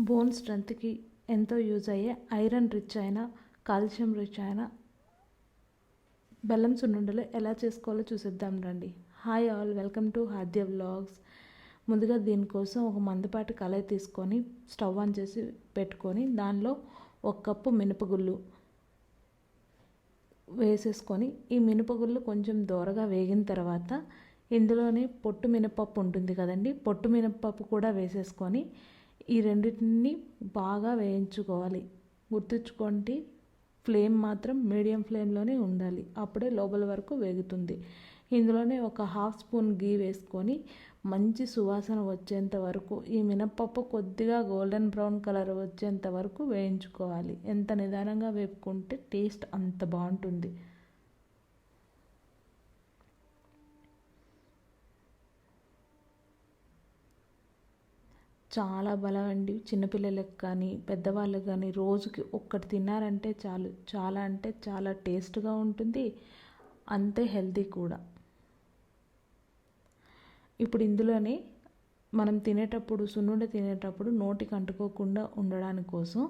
Bone స్ట్రెంత్కి ఎంతో use అయ్యే iron rich అయిన కాల్షియం రిచ్ అయిన బెల్లం సున్నుండలు ఎలా చేసుకోవాలో చూసేద్దాం రండి. Hi all, welcome to Aadya vlogs. ముందుగా దీనికోసం ఒక మందపాటి కళాయి తీసుకొని స్టవ్ ఆన్ చేసి పెట్టుకొని దానిలో 1 కప్పు మినపగుళ్ళు వేసేసుకొని ఈ మినపగుళ్ళు కొంచెం దోరగా వేగిన తర్వాత ఇందులోనే పొట్టు మినపప్పు ఉంటుంది కదండి, పొట్టు మినపప్పు కూడా వేసేసుకొని ఈ రెండింటిని బాగా వేయించుకోవాలి. గుర్తుంచుకోండి, ఫ్లేమ్ మాత్రం మీడియం ఫ్లేమ్లోనే ఉండాలి, అప్పుడే లోపల వరకు వేగుతుంది. ఇందులోనే ఒక 1/2 స్పూన్ గీ వేసుకొని మంచి సువాసన వచ్చేంత వరకు ఈ మినపప్పు కొద్దిగా గోల్డెన్ బ్రౌన్ కలర్ వచ్చేంత వరకు వేయించుకోవాలి. ఎంత నిదానంగా వేపుకుంటే టేస్ట్ అంత బాగుంటుంది. చాలా బలం అండి. చిన్నపిల్లలకు కానీ పెద్దవాళ్ళకి కానీ రోజుకి ఒక్కటి తిన్నారంటే చాలు, చాలా అంటే చాలా టేస్ట్గా ఉంటుంది, అంతే హెల్తీ కూడా. ఇప్పుడు ఇందులోనే మనం తినేటప్పుడు సున్నుండ తినేటప్పుడు నోటికి అంటుకోకుండా ఉండడానికి కోసం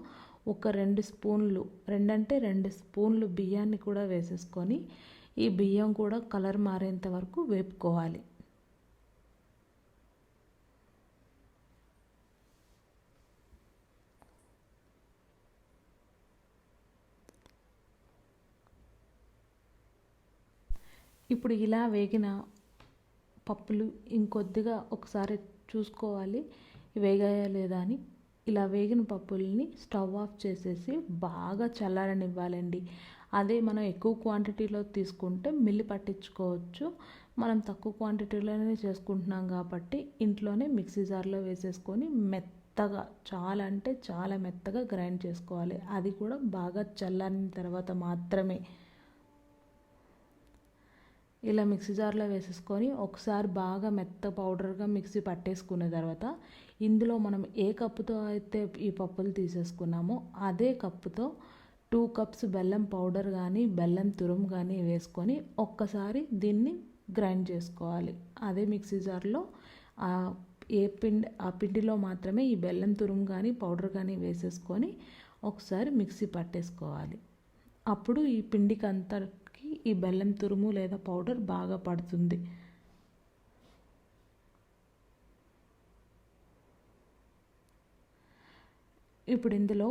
ఒక 2 స్పూన్లు, 2 స్పూన్లు బియ్యాన్ని కూడా వేసేసుకొని ఈ బియ్యం కూడా కలర్ మారేంత వరకు వేపుకోవాలి. ఇప్పుడు ఇలా వేగిన పప్పులు ఇంకొద్దిగా ఒకసారి చూసుకోవాలి వేగాయా లేదా అని. ఇలా వేగిన పప్పుల్ని స్టవ్ ఆఫ్ చేసేసి బాగా చల్లారనివ్వాలండి. అదే మనం ఎక్కువ క్వాంటిటీలో తీసుకుంటే మిల్లి పట్టించుకోవచ్చు. మనం తక్కువ క్వాంటిటీలోనే చేసుకుంటున్నాం కాబట్టి ఇంట్లోనే మిక్సీ జార్లో వేసేసుకొని మెత్తగా, చాలా అంటే చాలా మెత్తగా గ్రైండ్ చేసుకోవాలి. అది కూడా బాగా చల్లారిన తర్వాత మాత్రమే. ఇలా మిక్సీ జార్లో వేసేసుకొని ఒకసారి బాగా మెత్త పౌడర్గా మిక్సీ పట్టేసుకున్న తర్వాత ఇందులో మనం ఏ కప్పుతో అయితే ఈ పప్పులు తీసేసుకున్నామో అదే కప్పుతో 2 కప్స్ బెల్లం పౌడర్ కానీ బెల్లం తురుము కానీ వేసుకొని ఒక్కసారి దీన్ని గ్రైండ్ చేసుకోవాలి. అదే మిక్సీ జార్లో ఆ పిండిలో మాత్రమే ఈ బెల్లం తురుము కానీ పౌడర్ కానీ వేసేసుకొని ఒకసారి మిక్సీ పట్టేసుకోవాలి. అప్పుడు ఈ పిండికి అంతకి ఈ బెల్లం తురుము లేదా పౌడర్ బాగా పడుతుంది. ఇప్పుడు ఇందులో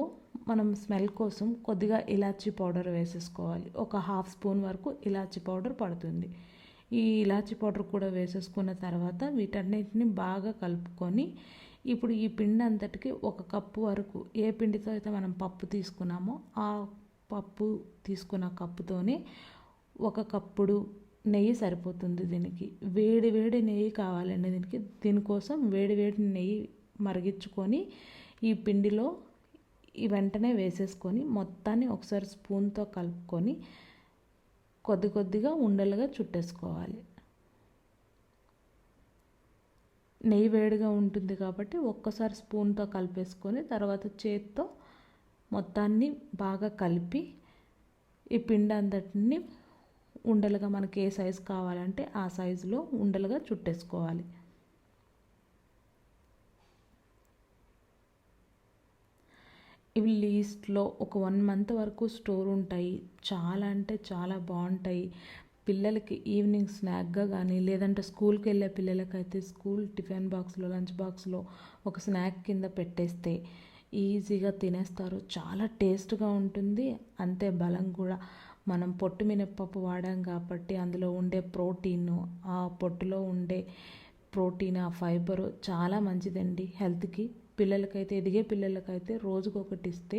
మనం స్మెల్ కోసం కొద్దిగా ఇలాచీ పౌడర్ వేసేసుకోవాలి. ఒక 1/2 స్పూన్ వరకు ఇలాచీ పౌడర్ పడుతుంది. ఈ ఇలాచీ పౌడర్ కూడా వేసేసుకున్న తర్వాత వీటన్నిటిని బాగా కలుపుకొని ఇప్పుడు ఈ పిండి అంతటికి 1 కప్పు వరకు, ఏ పిండితో అయితే మనం పప్పు తీసుకున్నామో ఆ పప్పు తీసుకున్న కప్పుతోనే 1 కప్పుడు నెయ్యి సరిపోతుంది. దీనికి వేడి వేడి నెయ్యి కావాలండి. దీనికోసం వేడి వేడి నెయ్యి మరిగించుకొని ఈ పిండిలో వెంటనే వేసేసుకొని మొత్తాన్ని ఒకసారి స్పూన్తో కలుపుకొని కొద్ది కొద్దిగా ఉండలుగా చుట్టేసుకోవాలి. నెయ్యి వేడిగా ఉంటుంది కాబట్టి ఒక్కసారి స్పూన్తో కలిపేసుకొని తర్వాత చేతితో మొత్తాన్ని బాగా కలిపి ఈ పిండి అంతటిని ఉండలుగా మనకి ఏ సైజు కావాలంటే ఆ సైజులో ఉండలుగా చుట్టేసుకోవాలి. ఇవి లీస్ట్లో ఒక 1 మంత్ వరకు స్టోర్ ఉంటాయి. చాలా అంటే చాలా బాగుంటాయి. పిల్లలకి ఈవినింగ్ స్నాక్గా కానీ లేదంటే స్కూల్కి వెళ్ళే పిల్లలకైతే స్కూల్ టిఫిన్ బాక్స్లో, లంచ్ బాక్స్లో ఒక స్నాక్ కింద పెట్టేస్తే ఈజీగా తినేస్తారు. చాలా టేస్ట్గా ఉంటుంది, అంతే బలం కూడా. మనం పొట్టు మినపప్పు వాడాం కాబట్టి అందులో ఉండే ప్రోటీన్, ఆ పొట్టులో ఉండే ప్రోటీన్, ఆ ఫైబరు చాలా మంచిదండి హెల్త్కి. పిల్లలకైతే, ఎదిగే పిల్లలకైతే రోజుకొకటి ఇస్తే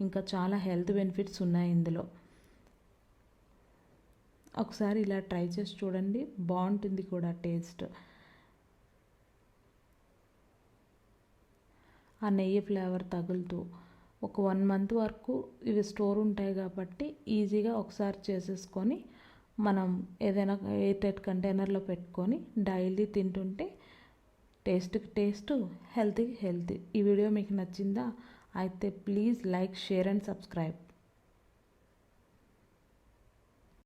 ఇంకా చాలా హెల్త్ బెనిఫిట్స్ ఉన్నాయి ఇందులో. ఒకసారి ఇలా ట్రై చేసి చూడండి, బాగుంటుంది కూడా టేస్ట్. ఆ నెయ్యి ఫ్లేవర్ తగులుతూ ఒక 1 మంత్ వరకు ఇవి స్టోర్ ఉంటాయి కాబట్టి ఈజీగా ఒకసారి చేసేసుకొని మనం ఏదైనా ఎయిర్టైట్ కంటైనర్లో పెట్టుకొని డైలీ తింటుంటే టేస్ట్కి టేస్ట్, హెల్తీకి హెల్తీ. ఈ వీడియో మీకు నచ్చిందా? అయితే please like, share and subscribe.